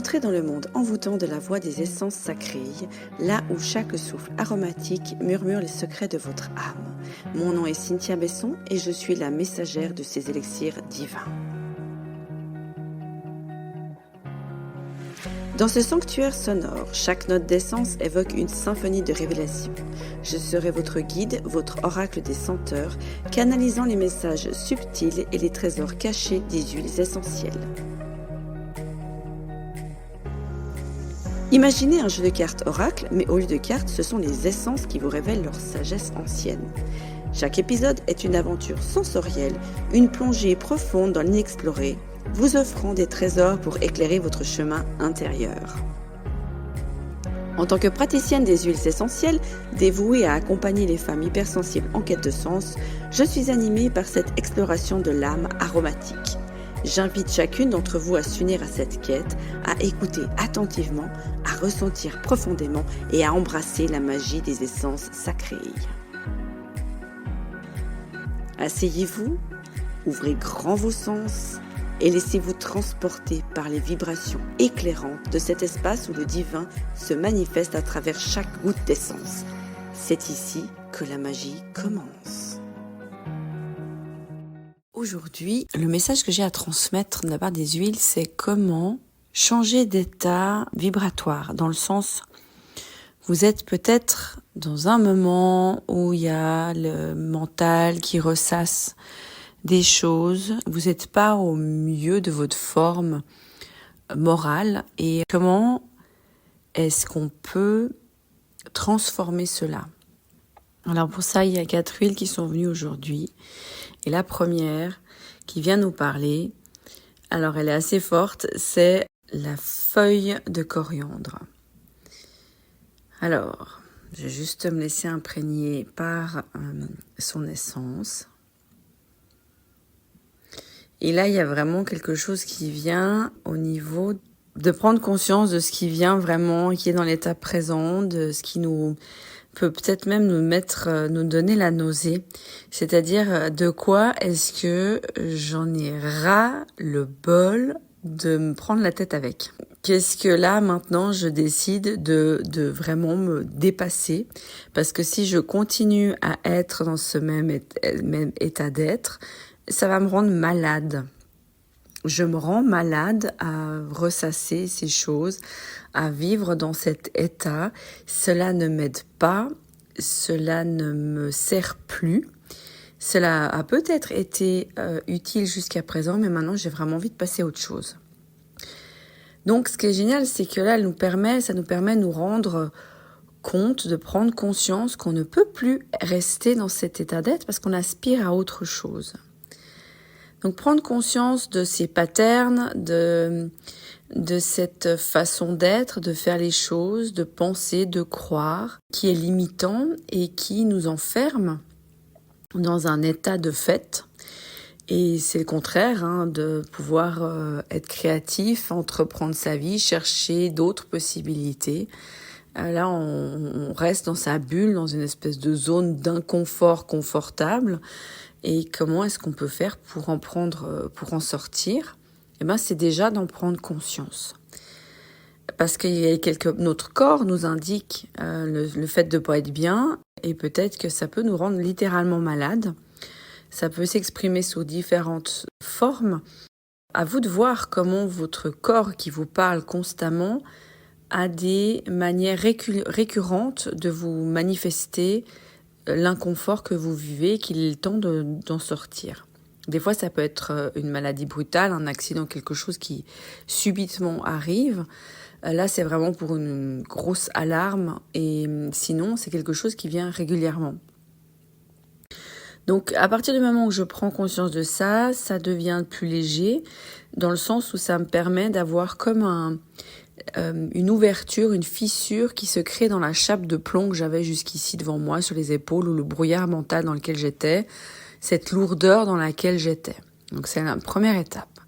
Entrez dans le monde envoûtant de la voix des essences sacrées, là où chaque souffle aromatique murmure les secrets de votre âme. Mon nom est Cynthia Besson et je suis la messagère de ces élixirs divins. Dans ce sanctuaire sonore, chaque note d'essence évoque une symphonie de révélation. Je serai votre guide, votre oracle des senteurs, canalisant les messages subtils et les trésors cachés des huiles essentielles. Imaginez un jeu de cartes oracle, mais au lieu de cartes, ce sont les essences qui vous révèlent leur sagesse ancienne. Chaque épisode est une aventure sensorielle, une plongée profonde dans l'inexploré, vous offrant des trésors pour éclairer votre chemin intérieur. En tant que praticienne des huiles essentielles, dévouée à accompagner les femmes hypersensibles en quête de sens, je suis animée par cette exploration de l'âme aromatique. J'invite chacune d'entre vous à s'unir à cette quête, à écouter attentivement, à ressentir profondément et à embrasser la magie des essences sacrées. Asseyez-vous, ouvrez grand vos sens et laissez-vous transporter par les vibrations éclairantes de cet espace où le divin se manifeste à travers chaque goutte d'essence. C'est ici que la magie commence. Aujourd'hui, le message que j'ai à transmettre de la part des huiles, c'est comment changer d'état vibratoire, dans le sens, vous êtes peut-être dans un moment où il y a le mental qui ressasse des choses, vous n'êtes pas au mieux de votre forme morale, et comment est-ce qu'on peut transformer cela? Alors pour ça, il y a 4 huiles qui sont venues aujourd'hui. Et la première qui vient nous parler, alors elle est assez forte, c'est la feuille de coriandre. Alors, je vais juste me laisser imprégner par son essence. Et là, il y a vraiment quelque chose qui vient au niveau de prendre conscience de ce qui vient vraiment, qui est dans l'état présent, de ce qui nous peut peut-être même nous donner la nausée. C'est-à-dire, de quoi est-ce que j'en ai ras le bol de me prendre la tête avec? Qu'est-ce que là, maintenant, je décide de vraiment me dépasser? Parce que si je continue à être dans ce même état d'être, ça va me rendre malade. Je me rends malade à ressasser ces choses, à vivre dans cet état. Cela ne m'aide pas, cela ne me sert plus. Cela a peut-être été utile jusqu'à présent, mais maintenant j'ai vraiment envie de passer à autre chose. Donc ce qui est génial, c'est que là, ça nous permet de nous rendre compte, de prendre conscience qu'on ne peut plus rester dans cet état d'être parce qu'on aspire à autre chose. Donc prendre conscience de ces patterns, de cette façon d'être, de faire les choses, de penser, de croire, qui est limitant et qui nous enferme dans un état de fait. Et c'est le contraire, de pouvoir être créatif, entreprendre sa vie, chercher d'autres possibilités. Là, on reste dans sa bulle, dans une espèce de zone d'inconfort confortable. Et comment est-ce qu'on peut faire pour en sortir? Eh ben, c'est déjà d'en prendre conscience. Parce que notre corps nous indique le fait de pas être bien, et peut-être que ça peut nous rendre littéralement malades. Ça peut s'exprimer sous différentes formes. À vous de voir comment votre corps qui vous parle constamment a des manières récurrentes de vous manifester l'inconfort que vous vivez, qu'il est le temps d'en sortir. Des fois, ça peut être une maladie brutale, un accident, quelque chose qui subitement arrive. Là, c'est vraiment pour une grosse alarme, et sinon, c'est quelque chose qui vient régulièrement. Donc, à partir du moment où je prends conscience de ça, ça devient plus léger, dans le sens où ça me permet d'avoir comme une ouverture, une fissure qui se crée dans la chape de plomb que j'avais jusqu'ici devant moi, sur les épaules, ou le brouillard mental dans lequel j'étais, cette lourdeur dans laquelle j'étais. Donc c'est la première étape.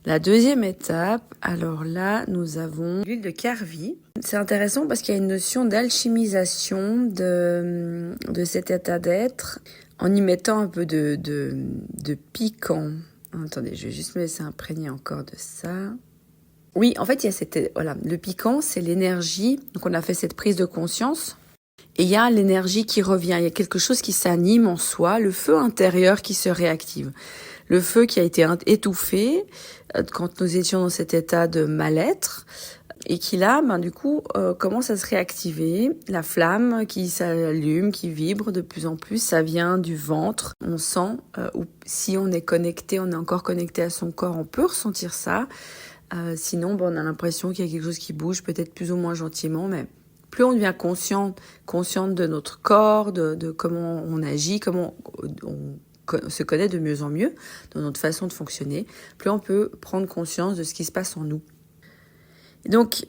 La deuxième étape, alors là, nous avons l'huile de Carvi. C'est intéressant parce qu'il y a une notion d'alchimisation de cet état d'être, en y mettant un peu de piquant. Attendez, je vais juste me laisser imprégner encore de ça. Oui, en fait, il y a voilà, le piquant, c'est l'énergie. Donc, on a fait cette prise de conscience. Et il y a l'énergie qui revient. Il y a quelque chose qui s'anime en soi, le feu intérieur qui se réactive. Le feu qui a été étouffé quand nous étions dans cet état de mal-être et qui là, du coup, commence à se réactiver. La flamme qui s'allume, qui vibre de plus en plus, ça vient du ventre. On sent, ou si on est connecté, on est encore connecté à son corps, on peut ressentir ça. Sinon, on a l'impression qu'il y a quelque chose qui bouge, peut-être plus ou moins gentiment, mais plus on devient consciente de notre corps, de comment on agit, comment on se connaît de mieux en mieux dans notre façon de fonctionner, plus on peut prendre conscience de ce qui se passe en nous. Et donc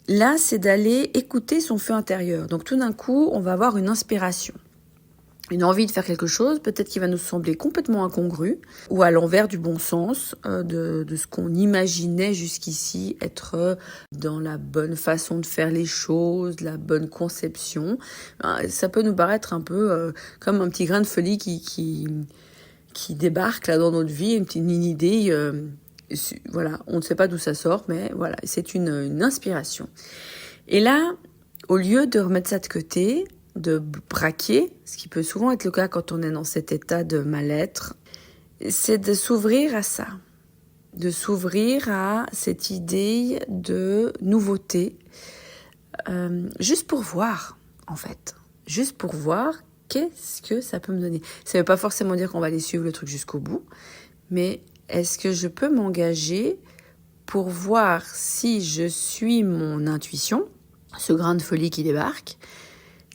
là, c'est d'aller écouter son feu intérieur. Donc tout d'un coup, on va avoir une inspiration, une envie de faire quelque chose, peut-être qui va nous sembler complètement incongru ou à l'envers du bon sens de ce qu'on imaginait jusqu'ici être dans la bonne façon de faire les choses, la bonne conception. Ça peut nous paraître un peu comme un petit grain de folie qui débarque là dans notre vie, une idée. Voilà, on ne sait pas d'où ça sort, mais voilà, c'est une inspiration. Et là, au lieu de remettre ça de côté, de braquer, ce qui peut souvent être le cas quand on est dans cet état de mal-être, c'est de s'ouvrir à ça, de s'ouvrir à cette idée de nouveauté, juste pour voir, en fait, juste pour voir qu'est-ce que ça peut me donner. Ça ne veut pas forcément dire qu'on va aller suivre le truc jusqu'au bout, mais est-ce que je peux m'engager pour voir si je suis mon intuition, ce grain de folie qui débarque,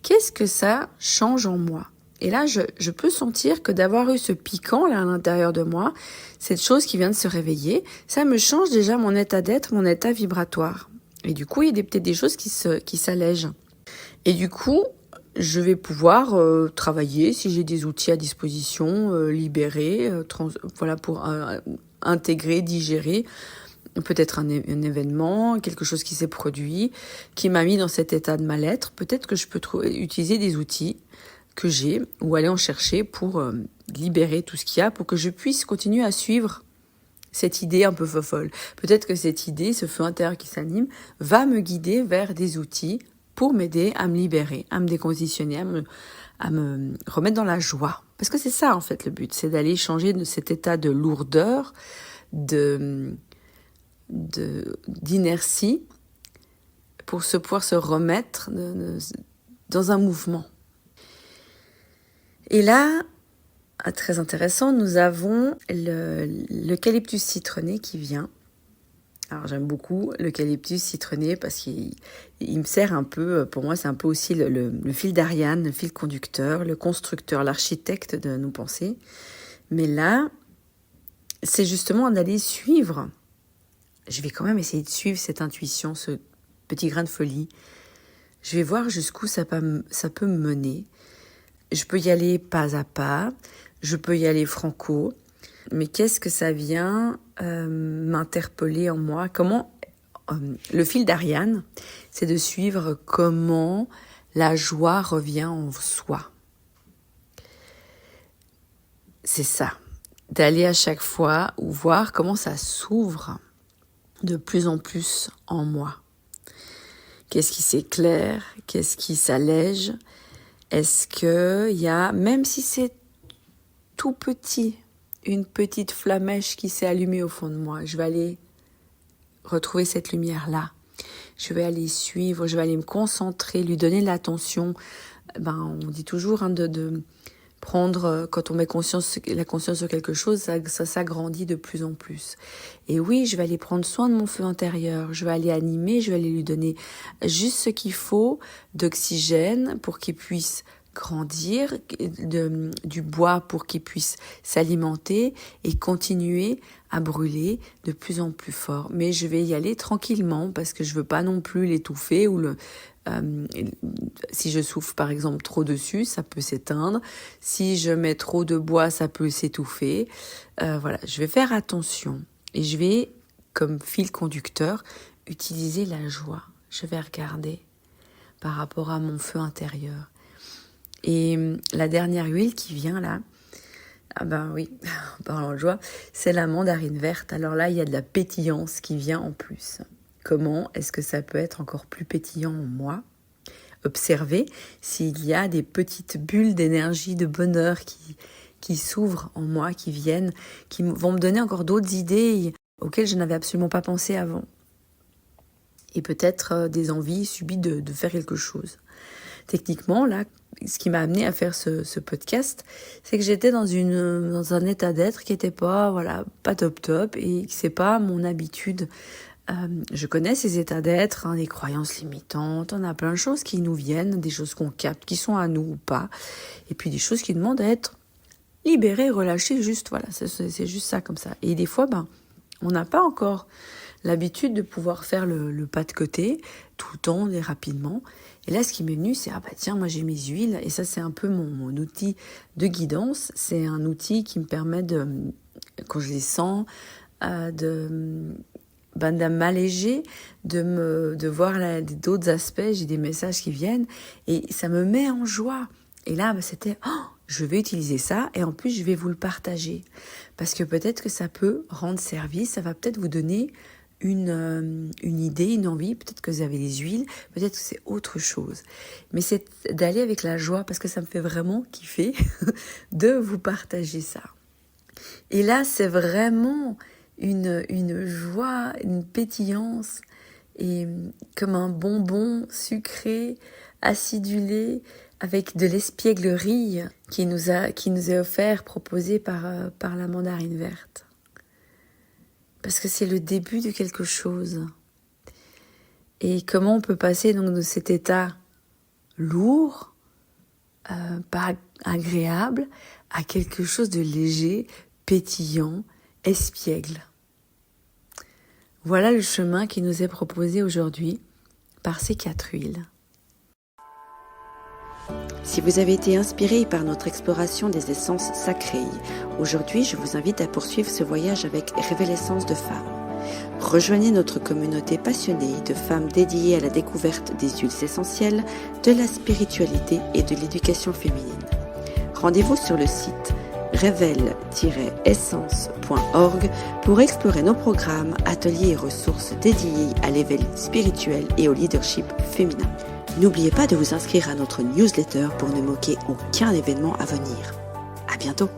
qu'est-ce que ça change en moi? Et là, je peux sentir que d'avoir eu ce piquant là à l'intérieur de moi, cette chose qui vient de se réveiller, ça me change déjà mon état d'être, mon état vibratoire. Et du coup, il y a peut-être des choses qui s'allègent. Et du coup, je vais pouvoir travailler, si j'ai des outils à disposition, libérer, voilà, pour intégrer, digérer peut-être un événement, quelque chose qui s'est produit, qui m'a mis dans cet état de mal-être. Peut-être que je peux utiliser des outils que j'ai ou aller en chercher pour libérer tout ce qu'il y a, pour que je puisse continuer à suivre cette idée un peu fofolle. Peut-être que cette idée, ce feu intérieur qui s'anime, va me guider vers des outils pour m'aider à me libérer, à me déconditionner, à me remettre dans la joie. Parce que c'est ça, en fait, le but. C'est d'aller changer de cet état de lourdeur, d'inertie, pour pouvoir se remettre dans un mouvement. Et là, très intéressant, nous avons l'eucalyptus citronné qui vient. Alors j'aime beaucoup l'eucalyptus citronné parce qu'il me sert un peu, pour moi c'est un peu aussi le fil d'Ariane, le fil conducteur, le constructeur, l'architecte de nos pensées. Mais là, c'est justement d'aller suivre. Je vais quand même essayer de suivre cette intuition, ce petit grain de folie. Je vais voir jusqu'où ça peut me mener. Je peux y aller pas à pas, je peux y aller franco. Mais qu'est-ce que ça vient m'interpeller en moi? Comment le fil d'Ariane, c'est de suivre comment la joie revient en soi. C'est ça, d'aller à chaque fois ou voir comment ça s'ouvre de plus en plus en moi. Qu'est-ce qui s'éclaire? Qu'est-ce qui s'allège? Est-ce qu'il y a, même si c'est tout petit, une petite flamèche qui s'est allumée au fond de moi, je vais aller retrouver cette lumière-là. Je vais aller suivre, je vais aller me concentrer, lui donner de l'attention. On dit toujours de prendre, quand on met la conscience sur quelque chose, ça s'agrandit de plus en plus. Et oui, je vais aller prendre soin de mon feu intérieur, je vais aller animer, je vais aller lui donner juste ce qu'il faut d'oxygène pour qu'il puisse grandir, du bois pour qu'il puisse s'alimenter et continuer à brûler de plus en plus fort. Mais je vais y aller tranquillement parce que je veux pas non plus l'étouffer ou si je souffle par exemple trop dessus, ça peut s'éteindre. Si je mets trop de bois, ça peut s'étouffer. Voilà, je vais faire attention et je vais, comme fil conducteur, utiliser la joie. Je vais regarder par rapport à mon feu intérieur. Et la dernière huile qui vient là, Ah ben oui, en parlant de joie, c'est la mandarine verte. Alors là, il y a de la pétillance qui vient en plus. Comment est-ce que ça peut être encore plus pétillant en moi? Observez s'il y a des petites bulles d'énergie, de bonheur qui s'ouvrent en moi, qui viennent, qui vont me donner encore d'autres idées auxquelles je n'avais absolument pas pensé avant. Et peut-être des envies subies de faire quelque chose. Techniquement, là, ce qui m'a amené à faire ce podcast, c'est que j'étais dans un état d'être qui n'était pas top et que c'est pas mon habitude. Je connais ces états d'être, des croyances limitantes, on a plein de choses qui nous viennent, des choses qu'on capte, qui sont à nous ou pas, et puis des choses qui demandent à être libérées, relâchées, juste, voilà, c'est juste ça comme ça. Et des fois, on n'a pas encore l'habitude de pouvoir faire le pas de côté, tout le temps et rapidement. Et là, ce qui m'est venu, c'est, tiens, moi j'ai mes huiles, et ça c'est un peu mon outil de guidance, c'est un outil qui me permet quand je les sens, de m'alléger, de voir d'autres aspects, j'ai des messages qui viennent, et ça me met en joie. Et là, c'était, je vais utiliser ça, et en plus, je vais vous le partager. Parce que peut-être que ça peut rendre service, ça va peut-être vous donner une idée, une envie, peut-être que vous avez les huiles, peut-être que c'est autre chose. Mais c'est d'aller avec la joie, parce que ça me fait vraiment kiffer de vous partager ça. Et là, c'est vraiment une joie, une pétillance, et comme un bonbon sucré, acidulé, avec de l'espièglerie qui nous est offert, proposé par la mandarine verte. Parce que c'est le début de quelque chose. Et comment on peut passer donc de cet état lourd, pas agréable, à quelque chose de léger, pétillant, espiègle. Voilà le chemin qui nous est proposé aujourd'hui par ces 4 huiles. Si vous avez été inspiré par notre exploration des essences sacrées, aujourd'hui je vous invite à poursuivre ce voyage avec Révélessence de Femmes. Rejoignez notre communauté passionnée de femmes dédiées à la découverte des huiles essentielles, de la spiritualité et de l'éducation féminine. Rendez-vous sur le site révèle-essence.org pour explorer nos programmes, ateliers et ressources dédiés à l'éveil spirituel et au leadership féminin. N'oubliez pas de vous inscrire à notre newsletter pour ne manquer aucun événement à venir. À bientôt!